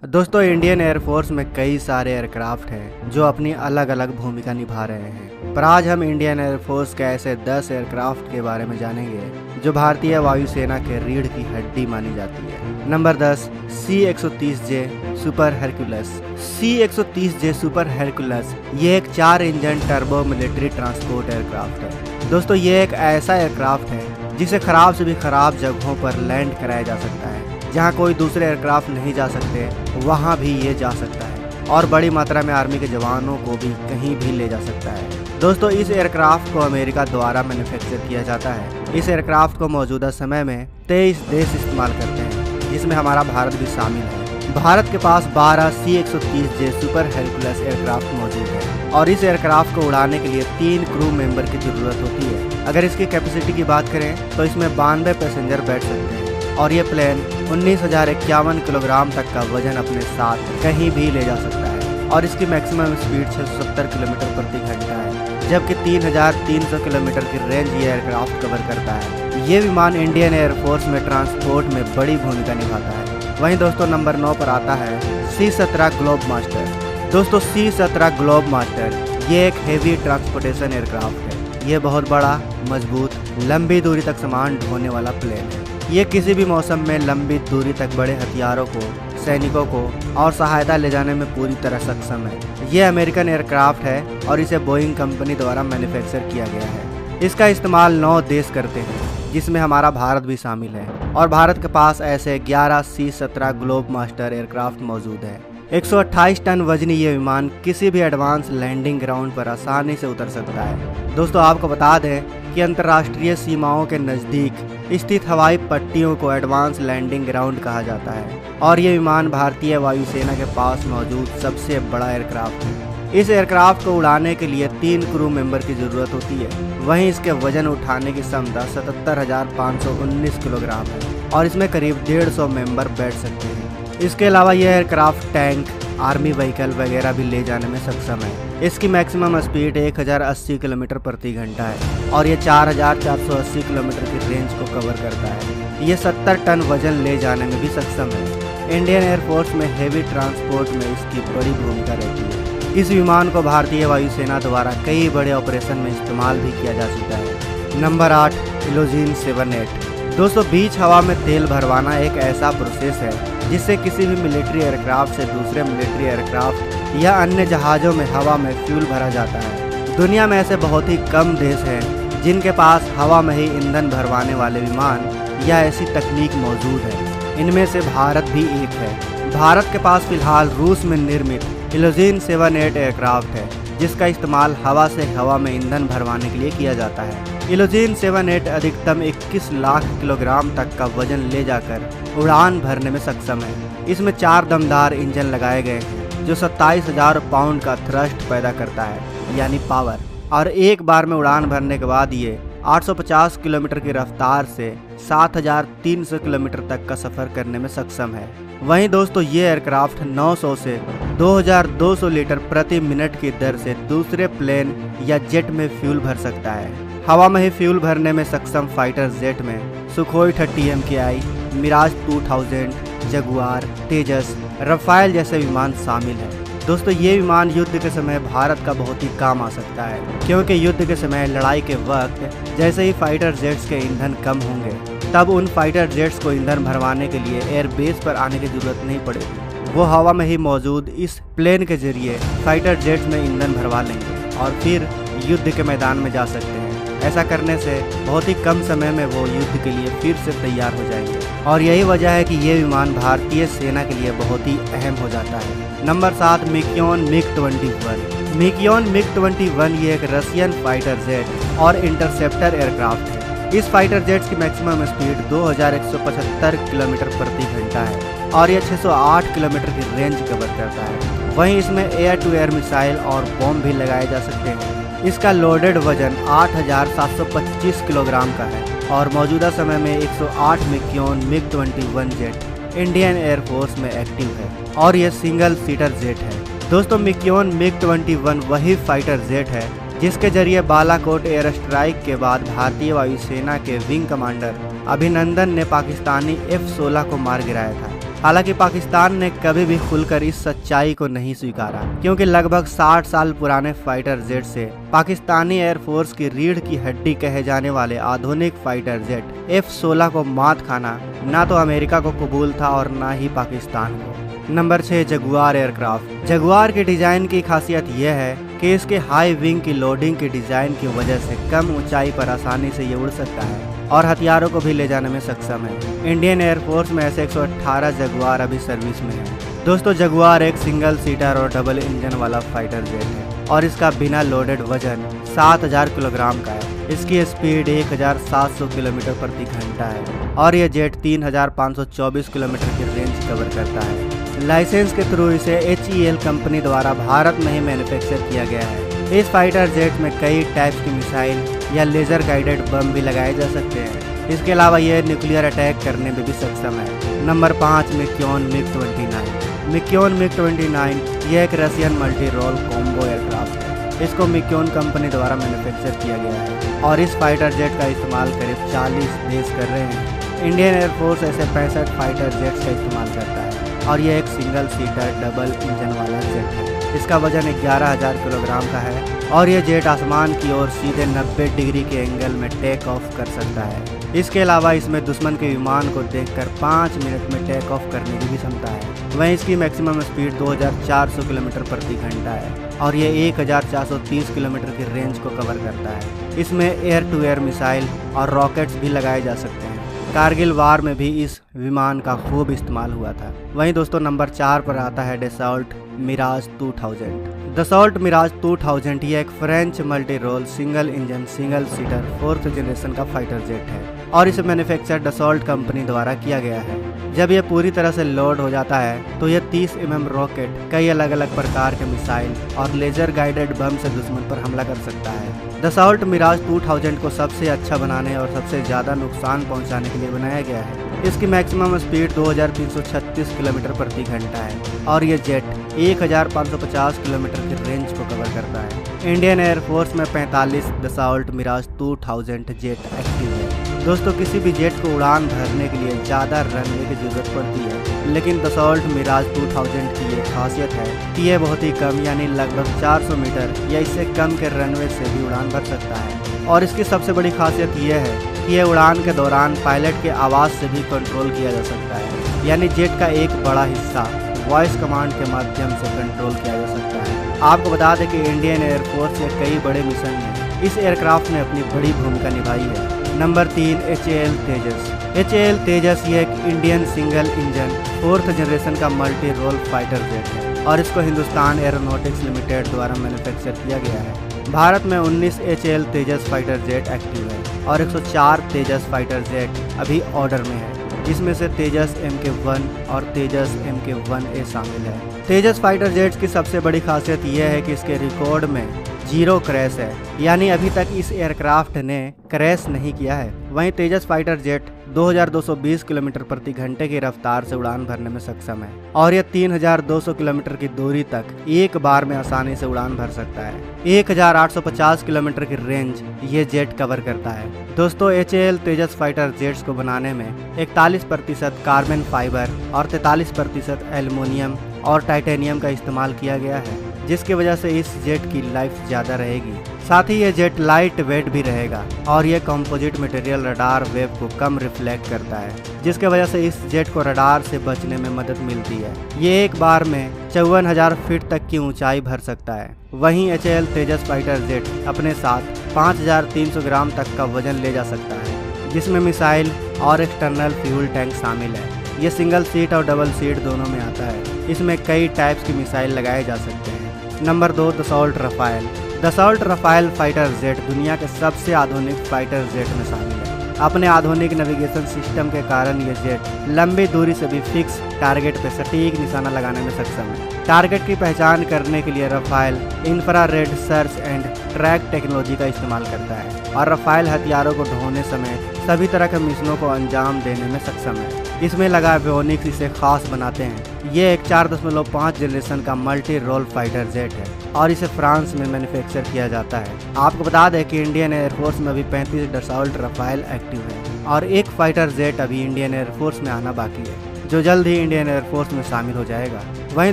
दोस्तों, Indian air force में कई सारे एयरक्राफ्ट हैं जो अपनी अलग अलग भूमिका निभा रहे हैं। पर आज हम इंडियन एयरफोर्स के ऐसे 10 एयरक्राफ्ट के बारे में जानेंगे जो भारतीय वायुसेना के रीढ़ की हड्डी मानी जाती है। Number 10, C-130J super Hercules. C-130J super Hercules ये एक 4 engine turbo military transport aircraft है। दोस्तों, ये एक ऐसा एयरक्राफ्ट है जिसे खराब से भी खराब जगहों पर लैंड कराया जा सकता है। जहां कोई दूसरे एयरक्राफ्ट नहीं जा सकते वहां भी ये जा सकता है और बड़ी मात्रा में आर्मी के जवानों को भी कहीं भी ले जा सकता है। दोस्तों, इस एयरक्राफ्ट को अमेरिका द्वारा मैन्युफैक्चर किया जाता है। इस एयरक्राफ्ट को मौजूदा समय में 23 देश इस्तेमाल करते हैं, जिसमें हमारा भारत भी शामिल है। भारत के पास 12 C-130J सुपर हरक्यूलस एयरक्राफ्ट मौजूद है और इस एयरक्राफ्ट को उड़ाने के लिए 3 क्रू मेंबर की जरूरत होती है। अगर इसकी कैपेसिटी की बात करें तो इसमें 92 पैसेंजर बैठ सकते हैं और ये प्लेन 19,051 किलोग्राम तक का वजन अपने साथ कहीं भी ले जा सकता है और इसकी मैक्सिमम स्पीड 670 किलोमीटर प्रति घंटा है, जबकि 3,300 किलोमीटर की रेंज ये एयरक्राफ्ट कवर करता है। ये विमान इंडियन एयरफोर्स में ट्रांसपोर्ट में बड़ी भूमिका निभाता है। वहीं दोस्तों, नंबर 9 पर आता है C-17 ग्लोब मास्टर। दोस्तों, C-17 ग्लोब मास्टर ये एक हेवी ट्रांसपोर्टेशन एयरक्राफ्ट है। ये बहुत बड़ा, मजबूत, लंबी दूरी तक सामान ढोने वाला प्लेन है। ये किसी भी मौसम में लंबी दूरी तक बड़े हथियारों को, सैनिकों को और सहायता ले जाने में पूरी तरह सक्षम है। ये अमेरिकन एयरक्राफ्ट है और इसे बोइंग कंपनी द्वारा मैन्युफैक्चर किया गया है। इसका इस्तेमाल 9 देश करते हैं, जिसमें हमारा भारत भी शामिल है और भारत के पास ऐसे 11 C-17 ग्लोब मास्टर एयरक्राफ्ट मौजूद है। 128 टन वजनी ये विमान किसी भी एडवांस लैंडिंग ग्राउंड पर आसानी से उतर सकता है। दोस्तों, आपको बता दें कि अंतर्राष्ट्रीय सीमाओं के नज़दीक स्थित हवाई पट्टियों को एडवांस लैंडिंग ग्राउंड कहा जाता है और ये विमान भारतीय वायुसेना के पास मौजूद सबसे बड़ा एयरक्राफ्ट है। इस एयरक्राफ्ट को उड़ाने के लिए 3 क्रू मेंबर की जरूरत होती है। वहीं इसके वजन उठाने की क्षमता 77,519 किलोग्राम है और इसमें करीब 150 मेंबर बैठ सकते हैं। इसके अलावा यह एयरक्राफ्ट टैंक, आर्मी व्हीकल वगैरह भी ले जाने में सक्षम है। इसकी मैक्सिमम स्पीड 1080 किलोमीटर प्रति घंटा है और ये 4,480 किलोमीटर की रेंज को कवर करता है। ये 70 टन वजन ले जाने में भी सक्षम है। इंडियन एयरफोर्स में हेवी ट्रांसपोर्ट में इसकी बड़ी भूमिका रहती है। इस विमान को भारतीय वायुसेना द्वारा कई बड़े ऑपरेशन में इस्तेमाल भी किया जा चुका है। नंबर 8, इलोजिन 7-8। दोस्तों, बीच हवा में तेल भरवाना एक ऐसा प्रोसेस है जिससे किसी भी मिलिट्री एयरक्राफ्ट से दूसरे मिलिट्री एयरक्राफ्ट या अन्य जहाज़ों में हवा में फ्यूल भरा जाता है। दुनिया में ऐसे बहुत ही कम देश हैं जिनके पास हवा में ही ईंधन भरवाने वाले विमान या ऐसी तकनीक मौजूद है। इनमें से भारत भी एक है। भारत के पास फिलहाल रूस में निर्मित इलोजिन 7-8 एयरक्राफ्ट है, जिसका इस्तेमाल हवा से हवा में ईंधन भरवाने के लिए किया जाता है। इलोजिन 7-8 अधिकतम 21 लाख किलोग्राम तक का वजन ले जाकर उड़ान भरने में सक्षम है। इसमें 4 दमदार इंजन लगाए गए हैं जो 27,000 पाउंड का थ्रस्ट पैदा करता है, यानी पावर, और एक बार में उड़ान भरने के बाद ये 850 किलोमीटर की रफ्तार से 7,300 किलोमीटर तक का सफ़र करने में सक्षम है। वहीं दोस्तों, ये एयरक्राफ्ट 900 से 2,200 लीटर प्रति मिनट की दर से दूसरे प्लेन या जेट में फ्यूल भर सकता है। हवा में ही फ्यूल भरने में सक्षम फाइटर जेट में सुखोई 30 MKI, मिराज 2000, जगुआर, तेजस, रफाल जैसे विमान शामिल हैं। दोस्तों, ये विमान युद्ध के समय भारत का बहुत ही काम आ सकता है, क्योंकि युद्ध के समय लड़ाई के वक्त जैसे ही फाइटर जेट्स के ईंधन कम होंगे तब उन फाइटर जेट्स को ईंधन भरवाने के लिए एयरबेस पर आने की जरूरत नहीं पड़ेगी। वो हवा में ही मौजूद इस प्लेन के जरिए फाइटर जेट्स में ईंधन भरवा लेंगे और फिर युद्ध के मैदान में जा सकते हैं। ऐसा करने से बहुत ही कम समय में वो युद्ध के लिए फिर से तैयार हो जाएंगे और यही वजह है कि ये विमान भारतीय सेना के लिए बहुत ही अहम हो जाता है। Number 7, मिक्योन MiG-21। मिक्योन MiG-21 ये एक रशियन फाइटर जेट और इंटरसेप्टर एयरक्राफ्ट है। इस फाइटर जेट्स की मैक्सिमम स्पीड 2,175 किलोमीटर प्रति घंटा है और ये 608 किलोमीटर की रेंज कवर करता है। वहीं इसमें एयर टू एयर मिसाइल और बॉम्ब भी लगाए जा सकते हैं। इसका लोडेड वजन 8,725 किलोग्राम का है और मौजूदा समय में 108 मिक्योन MiG-21 जेट इंडियन एयरफोर्स में एक्टिव है और यह सिंगल सीटर जेट है। दोस्तों, मिक्योन MiG-21 वही फाइटर जेट है जिसके जरिए बालाकोट एयर स्ट्राइक के बाद भारतीय वायुसेना के विंग कमांडर अभिनंदन ने पाकिस्तानी F-16 को मार गिराया था। हालांकि पाकिस्तान ने कभी भी खुलकर इस सच्चाई को नहीं स्वीकारा, क्योंकि लगभग 60 साल पुराने फाइटर जेट से पाकिस्तानी एयरफोर्स की रीढ़ की हड्डी कहे जाने वाले आधुनिक फाइटर जेट F-16 को मात खाना ना तो अमेरिका को कबूल था और ना ही पाकिस्तान को। Number 6, Jaguar aircraft. जगुआर की डिजाइन की खासियत यह है कि इसके हाई विंग की लोडिंग की डिजाइन की वजह से कम ऊंचाई पर आसानी से ये उड़ सकता है और हथियारों को भी ले जाने में सक्षम है। इंडियन एयरफोर्स में ऐसे 118 जगुआर अभी सर्विस में है। दोस्तों, जगुआर एक सिंगल सीटर और डबल इंजन वाला फाइटर जेट है और इसका बिना लोडेड वजन 7000 किलोग्राम का है। इसकी स्पीड 1700 किलोमीटर प्रति घंटा है और यह जेट 3524 किलोमीटर की रेंज कवर करता है। लाइसेंस के थ्रू इसे HEL कंपनी द्वारा भारत में ही मैन्युफैक्चर किया गया है। इस फाइटर जेट में कई टाइप्स की मिसाइल या लेजर गाइडेड बम भी लगाए जा सकते हैं। इसके अलावा यह न्यूक्लियर अटैक करने में भी सक्षम है। Number 5, मिक्योन MiG-29। मिक्योन MiG-29 यह एक Russian multi role combat aircraft है। इसको मिक्योन कंपनी द्वारा मैन्युफैक्चर किया गया है और इस फाइटर जेट का इस्तेमाल करीब 40 देश कर रहे हैं। इंडियन एयरफोर्स ऐसे 65 फाइटर जेट्स का इस्तेमाल करता है और यह एक सिंगल सीटर डबल इंजन वाला जेट है। इसका वजन 11000 किलोग्राम का है और यह जेट आसमान की ओर सीधे 90 डिग्री के एंगल में टेक ऑफ कर सकता है। इसके अलावा इसमें दुश्मन के विमान को देखकर 5 मिनट में टेक ऑफ करने की भी क्षमता है। वहीं इसकी मैक्सिमम स्पीड 2400 किलोमीटर प्रति घंटा है और ये 1430 किलोमीटर की रेंज को कवर करता है। इसमें एयर टू एयर मिसाइल और रॉकेट्स भी लगाए जा सकते हैं। कारगिल वार में भी इस विमान का खूब इस्तेमाल हुआ था। वहीं दोस्तों, नंबर 4 पर आता है डसॉल्ट मिराज 2000। डसॉल्ट मिराज 2000 ये एक French multi role single engine single seater 4th generation का फाइटर जेट है और इसे मैन्युफैक्चर डसॉल्ट कंपनी द्वारा किया गया है। जब यह पूरी तरह से लोड हो जाता है तो यह 30 mm रॉकेट, कई अलग अलग प्रकार के मिसाइल और लेजर गाइडेड बम से दुश्मन पर हमला कर सकता है। डसॉल्ट मिराज 2000 को सबसे अच्छा बनाने और सबसे ज़्यादा नुकसान पहुंचाने के लिए बनाया गया है। इसकी मैक्सिमम स्पीड 2336 किलोमीटर प्रति घंटा है और यह जेट 1550 किलोमीटर की रेंज को कवर करता है। इंडियन एयरफोर्स में 45 डसॉल्ट मिराज 2000 जेट एक्टिव है। दोस्तों, किसी भी जेट को उड़ान भरने के लिए ज़्यादा रनवे की जरूरत पड़ती है, लेकिन डसॉल्ट मिराज 2000 की ये खासियत है कि यह बहुत ही कम यानी लगभग 400 मीटर या इससे कम के रनवे से भी उड़ान भर सकता है। और इसकी सबसे बड़ी खासियत यह है कि यह उड़ान के दौरान पायलट के आवाज़ से भी कंट्रोल किया जा सकता है, यानी जेट का एक बड़ा हिस्सा वॉइस कमांड के माध्यम से कंट्रोल किया जा सकता है। आपको बता दें कि इंडियन एयरफोर्स के कई बड़े मिशन में इस एयरक्राफ्ट ने अपनी बड़ी भूमिका निभाई है। नंबर 3, HAL तेजस। HAL तेजस ये एक Indian single engine 4th generation का मल्टी रोल फाइटर जेट है और इसको हिंदुस्तान एरोनॉटिक्स लिमिटेड द्वारा मैन्युफैक्चर किया गया है। भारत में 19 HAL तेजस फाइटर जेट एक्टिव है और 104 तेजस फाइटर जेट अभी ऑर्डर में है, जिसमें से तेजस MK1 और तेजस MK1A शामिल है। तेजस फाइटर जेट्स की सबसे बड़ी खासियत यह है कि इसके रिकॉर्ड में 0 क्रैश है, यानी अभी तक इस एयरक्राफ्ट ने क्रैश नहीं किया है। वहीं तेजस फाइटर जेट 2220 किलोमीटर प्रति घंटे की रफ्तार से उड़ान भरने में सक्षम है और यह 3200 किलोमीटर की दूरी तक एक बार में आसानी से उड़ान भर सकता है। 1850 किलोमीटर की रेंज ये जेट कवर करता है। दोस्तों, HAL तेजस फाइटर जेट्स को बनाने में 41% कार्बन फाइबर और 43% एल्युमिनियम और टाइटेनियम का इस्तेमाल किया गया है, जिसकी वजह से इस जेट की लाइफ ज़्यादा रहेगी। साथ ही ये जेट लाइट वेट भी रहेगा और ये कंपोजिट मटेरियल रडार वेव को कम रिफ्लेक्ट करता है, जिसके वजह से इस जेट को रडार से बचने में मदद मिलती है। ये एक बार में 54,000 फीट तक की ऊंचाई भर सकता है। वहीं HAL तेजस फाइटर जेट अपने साथ 5300 ग्राम तक का वजन ले जा सकता है, जिसमें मिसाइल और एक्सटर्नल फ्यूल टैंक शामिल है। ये सिंगल सीट और डबल सीट दोनों में आता है। इसमें कई टाइप्स की मिसाइल लगाए जा सकते हैं। Number 2, Dassault Rafale. Dassault Rafale fighter jet दुनिया के सबसे आधुनिक फाइटर जेट में शामिल है। अपने आधुनिक नेविगेशन सिस्टम के कारण ये जेट लंबी दूरी से भी फिक्स टारगेट पर सटीक निशाना लगाने में सक्षम है। टारगेट की पहचान करने के लिए Rafale infrared search and track technology का इस्तेमाल करता है और रफाल हथियारों को ढोने समेत सभी तरह के मिशनों को अंजाम देने में सक्षम है। इसमें लगा एवियोनिक्स इसे खास बनाते हैं। ये एक 4.5 जनरेशन का मल्टी रोल फाइटर जेट है और इसे फ्रांस में मैन्युफैक्चर किया जाता है। आपको बता दें कि इंडियन एयरफोर्स में अभी 35 डसॉल्ट रफाल एक्टिव है और एक फाइटर जेट अभी इंडियन एयरफोर्स में आना बाकी है। जो जल्द ही इंडियन एयरफोर्स में शामिल हो जाएगा। वहीं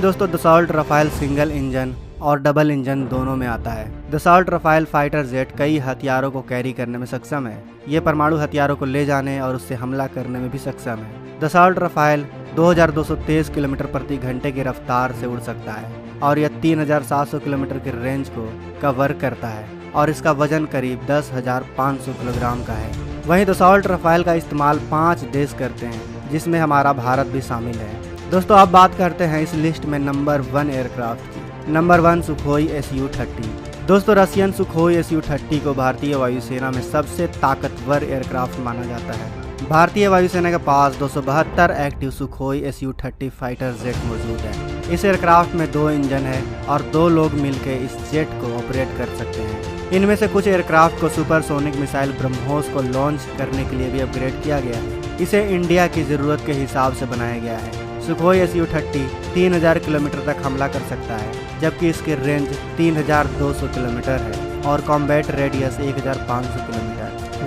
दोस्तों दसॉल्ट राफेल सिंगल इंजन और डबल इंजन दोनों में आता है। दसॉल्ट राफेल फाइटर जेट कई हथियारों को कैरी करने में सक्षम है। ये परमाणु हथियारों को ले जाने और उससे हमला करने में भी सक्षम है। दसॉल्ट राफेल 2223 किलोमीटर प्रति घंटे की रफ्तार से उड़ सकता है और यह 3700 किलोमीटर की रेंज को कवर करता है और इसका वजन करीब 10,500 किलोग्राम का है। वहीं दसॉल्ट राफेल का इस्तेमाल 5 देश करते हैं, जिसमें हमारा भारत भी शामिल है। दोस्तों अब बात करते हैं इस लिस्ट में नंबर 1 एयरक्राफ्ट की। Number 1 Sukhoi Su-30। दोस्तों रशियन सुखोई Su-30 को भारतीय वायुसेना में सबसे ताकतवर एयरक्राफ्ट माना जाता है। भारतीय वायुसेना के पास 272 active Sukhoi Su-30 fighter jet मौजूद है। इस एयरक्राफ्ट में 2 इंजन है और 2 लोग मिलकर इस जेट को ऑपरेट कर सकते हैं। इनमें से कुछ एयरक्राफ्ट को सुपरसोनिक मिसाइल ब्रह्मोस को लॉन्च करने के लिए भी अपग्रेड किया गया है। इसे इंडिया की ज़रूरत के हिसाब से बनाया गया है। सुखोई Su-30 3000 किलोमीटर तक हमला कर सकता है, जबकि इसकी रेंज 3200 किलोमीटर है और कॉम्बैट रेडियस 1500 किलोमीटर।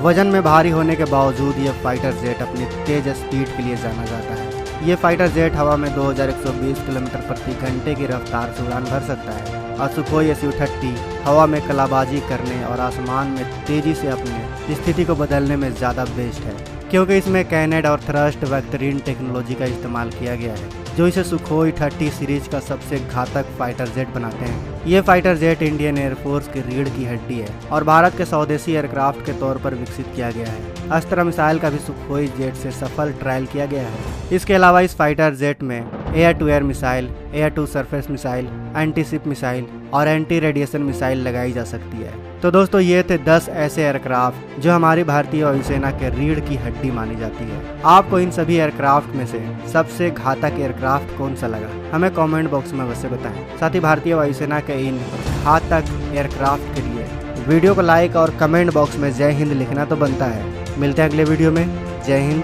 वजन में भारी होने के बावजूद यह फाइटर जेट अपनी तेज स्पीड के लिए जाना जाता है। ये फाइटर जेट हवा में 2120 किलोमीटर प्रति घंटे की रफ्तार से उड़ान भर सकता है और सुखोई Su-30 हवा में कलाबाजी करने और आसमान में तेजी से अपनी स्थिति को बदलने में ज़्यादा बेस्ट है, क्योंकि इसमें कैनेड और थ्रस्ट वेक्टरीन टेक्नोलॉजी का इस्तेमाल किया गया है, जो इसे सुखोई 30 सीरीज का सबसे घातक फाइटर जेट बनाते हैं। ये फाइटर जेट इंडियन एयरफोर्स की रीढ़ की हड्डी है और भारत के स्वदेशी एयरक्राफ्ट के तौर पर विकसित किया गया है। अस्त्र मिसाइल का भी सुखोई जेट से सफल ट्रायल किया गया है। इसके अलावा इस फाइटर जेट में air to air missile, air to surface missile, anti ship missile और एंटी रेडिएशन मिसाइल लगाई जा सकती है। तो दोस्तों ये थे 10 ऐसे एयरक्राफ्ट जो हमारी भारतीय वायुसेना के रीढ़ की हड्डी मानी जाती है। आपको इन सभी एयरक्राफ्ट में से सबसे घातक एयरक्राफ्ट कौन सा लगा, हमें कमेंट बॉक्स में अवश्य बताएं। साथ ही भारतीय वायुसेना के इन घातक एयरक्राफ्ट के लिए वीडियो को लाइक और कमेंट बॉक्स में जय हिंद लिखना तो बनता है। मिलते हैं अगले वीडियो में। जय हिंद,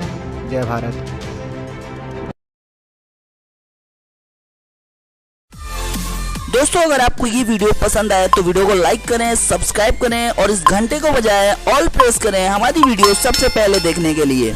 जय भारत। दोस्तों अगर आपको ये वीडियो पसंद आए तो वीडियो को लाइक करें, सब्सक्राइब करें और इस घंटे को बजाय ऑल प्रेस करें हमारी वीडियो सबसे पहले देखने के लिए।